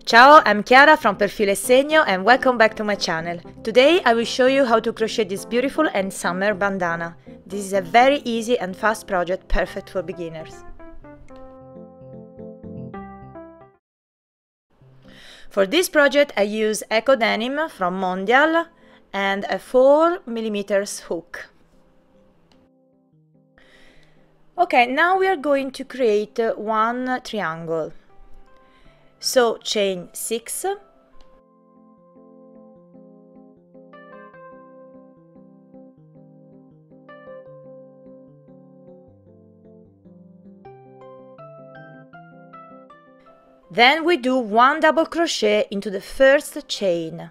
Ciao, I'm Chiara from Filo e Segno and welcome back to my channel. Today I will show you how to crochet this beautiful and summer bandana. This is a very easy and fast project, perfect for beginners. For this project I use Eco Denim from Mondial and a 4mm hook. Okay, now we are going to create one triangle. So chain 6, then we do 1 double crochet into the first chain.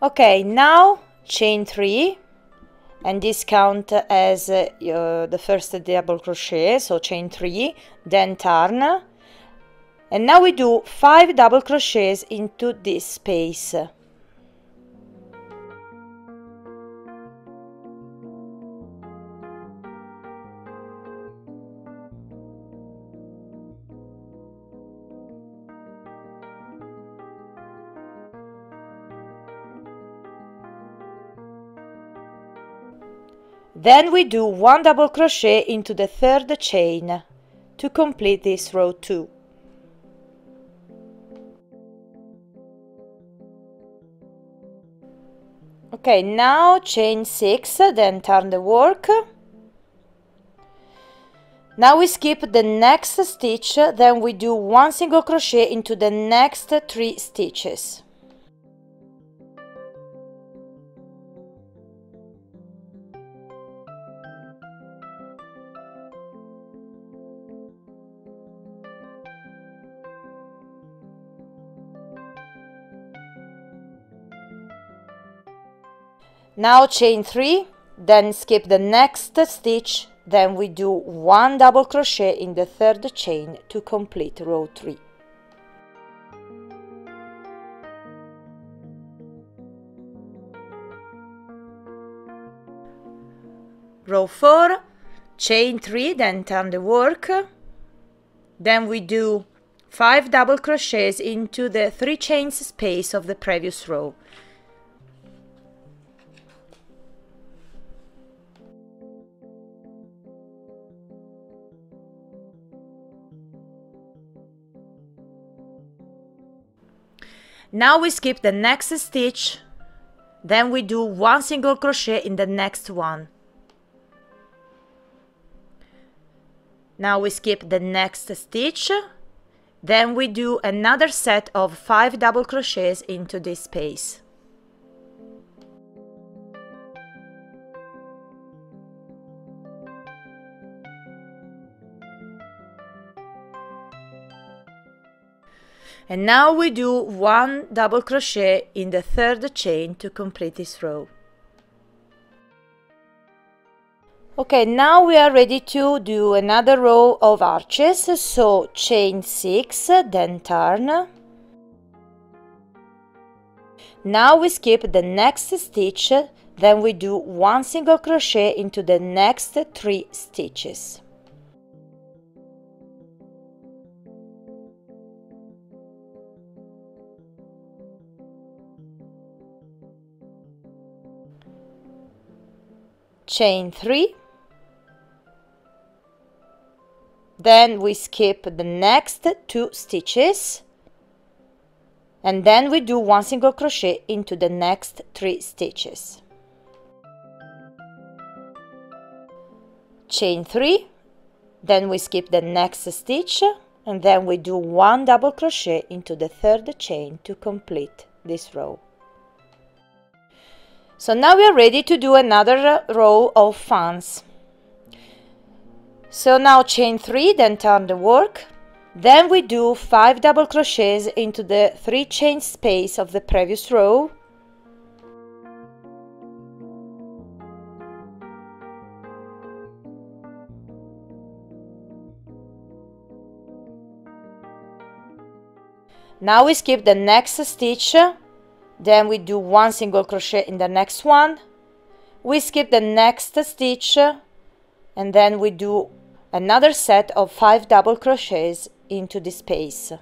Okay, now chain 3, and this count as the first double crochet, so chain 3, then turn, and now we do 5 double crochets into this space. Then we do 1 double crochet into the third chain to complete this row 2. Okay, now chain 6, then turn the work. Now we skip the next stitch, then we do 1 single crochet into the next 3 stitches. Now chain 3, then skip the next stitch, then we do 1 double crochet in the third chain to complete row 3. Row 4, chain 3, then turn the work, then we do 5 double crochets into the 3 chains space of the previous row. Now we skip the next stitch, then we do 1 single crochet in the next one. Now we skip the next stitch, then we do another set of 5 double crochets into this space. And now we do 1 double crochet in the third chain to complete this row. Okay, now we are ready to do another row of arches, so chain 6, then turn. Now we skip the next stitch, then we do 1 single crochet into the next 3 stitches. Chain 3, then we skip the next 2 stitches, and then we do 1 single crochet into the next 3 stitches. Chain 3, then we skip the next stitch, and then we do 1 double crochet into the third chain to complete this row. So now we are ready to do another row of fans. So now chain 3, then turn the work, then we do 5 double crochets into the 3 chain space of the previous row. Now we skip the next stitch, then we do 1 single crochet in the next one, we skip the next stitch, and then we do another set of 5 double crochets into this space.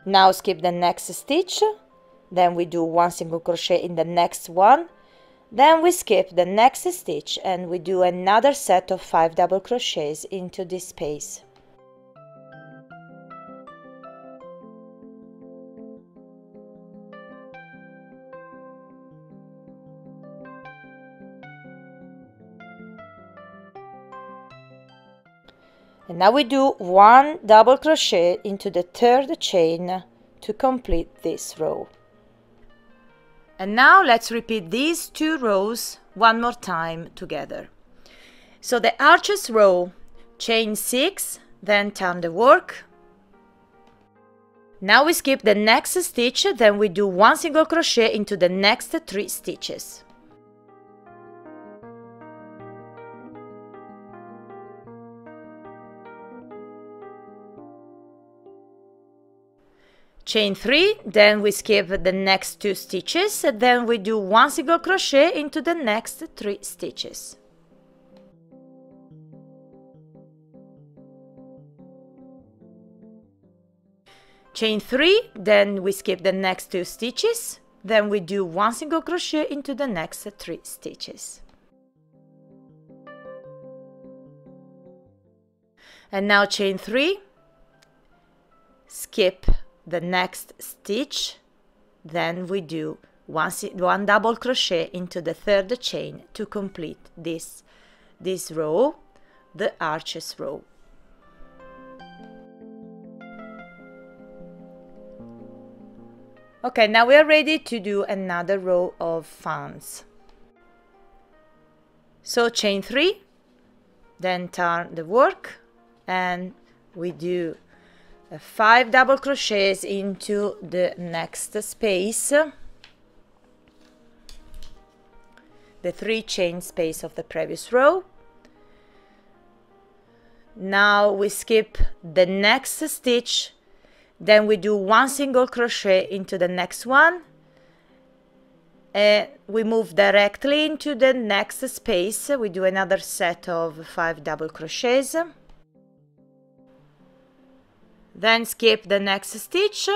Now skip the next stitch, then we do 1 single crochet in the next one, then we skip the next stitch and we do another set of 5 double crochets into this space. And now we do 1 double crochet into the third chain to complete this row. And now let's repeat these 2 rows one more time together. So the arches row, chain 6, then turn the work. Now we skip the next stitch, then we do 1 single crochet into the next 3 stitches. Chain 3, then we skip the next 2 stitches, then we do 1 single crochet into the next 3 stitches. Chain 3, then we skip the next 2 stitches, then we do 1 single crochet into the next 3 stitches. And now chain 3, skip the next stitch, then we do one double crochet into the third chain to complete this row, the arches row. Okay, now we are ready to do another row of fans. So chain 3, then turn the work and we do 5 double crochets into the next space, the 3 chain space of the previous row. Now we skip the next stitch, then we do 1 single crochet into the next one, and we move directly into the next space. We do another set of 5 double crochets. Then skip the next stitch,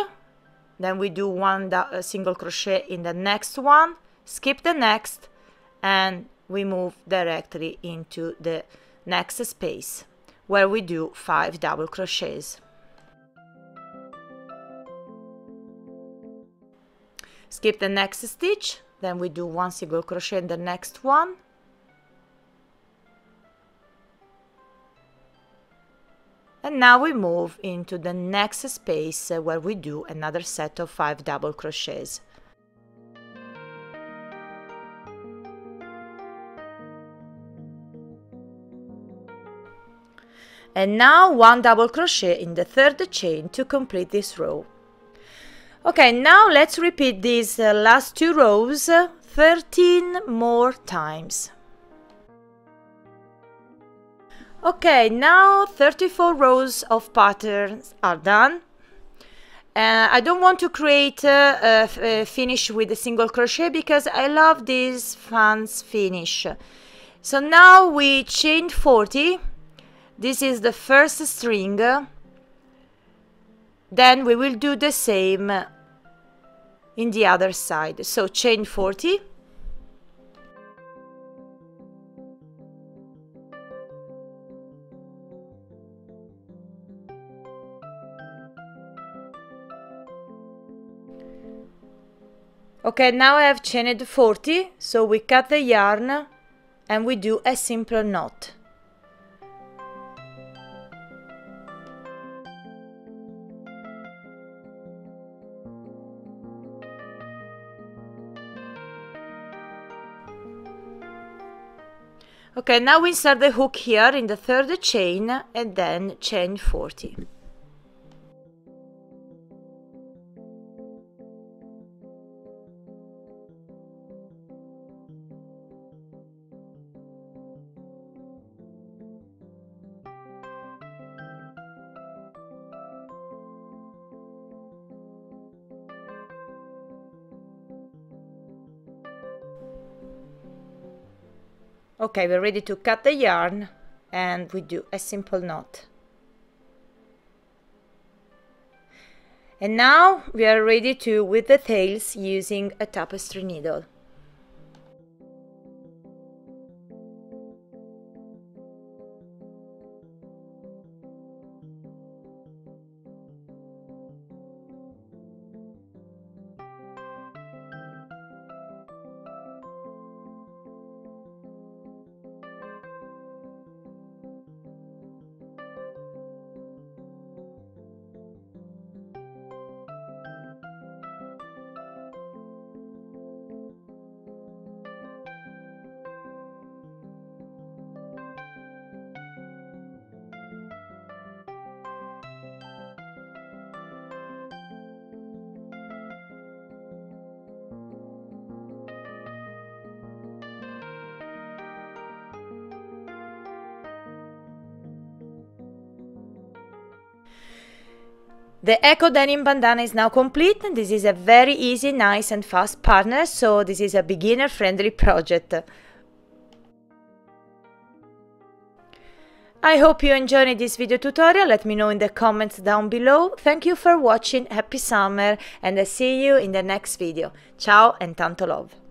then we do 1 single crochet in the next one, skip the next, and we move directly into the next space where we do 5 double crochets. Skip the next stitch, then we do 1 single crochet in the next one, and now we move into the next space where we do another set of 5 double crochets. And now 1 double crochet in the third chain to complete this row. Okay, now let's repeat these last 2 rows 13 more times. Okay, now 34 rows of patterns are done. I don't want to create a finish with a single crochet because I love this fans finish. So now we chain 40. This is the first string. Then we will do the same in the other side. So chain 40. Okay, now I have chained 40, so we cut the yarn and we do a simple knot. Okay, now we insert the hook here in the third chain and then chain 40. Okay, we're ready to cut the yarn, and we do a simple knot. And now we are ready to weave the tails using a tapestry needle. The Eco Denim Bandana is now complete, and this is a very easy, nice and fast partner, so this is a beginner-friendly project. I hope you enjoyed this video tutorial. Let me know in the comments down below. Thank you for watching, happy summer, and I see you in the next video. Ciao and tanto love!